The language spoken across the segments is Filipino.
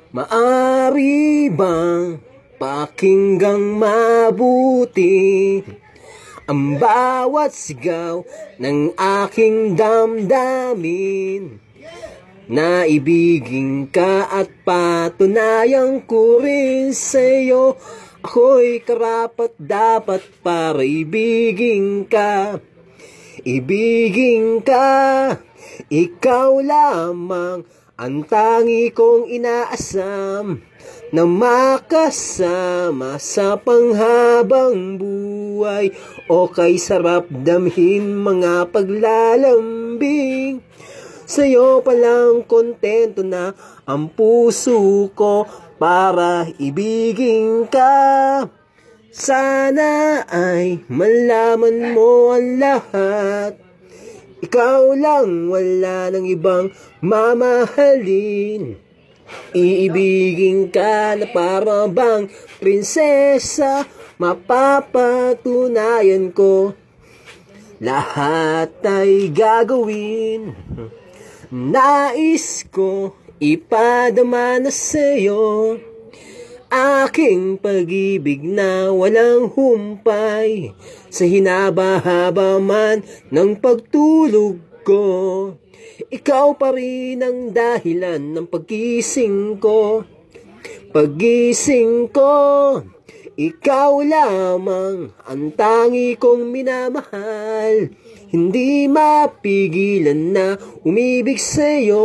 Maari bang pakinggang mabuti ang bawat sigaw ng aking damdamin? Naibigin ka at patunayan ko rin sa'yo, ako'y karapat dapat para ibigin ka. Ibigin ka, ikaw lamang ang tangi kong inaasam na makasama sa panghabang buhay. O kay sarap damhin mga paglalambing, sa'yo palang kontento na ang puso ko para ibigin ka. Sana ay malaman mo ang lahat, ikaw lang, wala nang ibang mamahalin. Iibigin ka na para bang prinsesa, mapapatunayan ko lahat ay gagawin. Nais ko ipadama na sa'yo aking pag-ibig na walang humpay. Sa hinaba-haba man ng pagtulog ko, ikaw pa rin ang dahilan ng paggising ko. Paggising ko, ikaw lamang ang tangi kong minamahal. Hindi mapigilan na umibig sa'yo,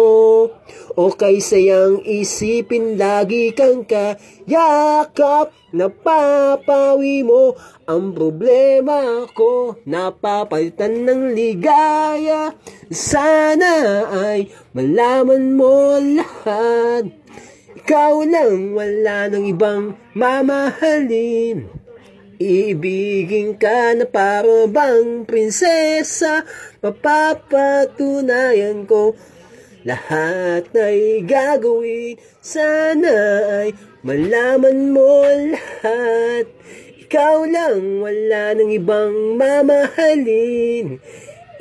o kay sayang isipin lagi kang kayakap. Napapawi mo ang problema ko, napapalitan ng ligaya. Sana ay malaman mo lahat, ikaw lang, wala nang ibang mamahalin. Ibigin ka na para bang prinsesa, mapapatunayan ko lahat ay gagawin. Sana ay malaman mo lahat, ikaw lang, wala nang ibang mamahalin.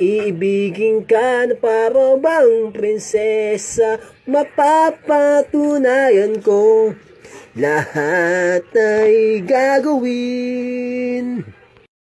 Iibigin ka na para bang prinsesa, mapapatunayan ko lahat ay gagawin.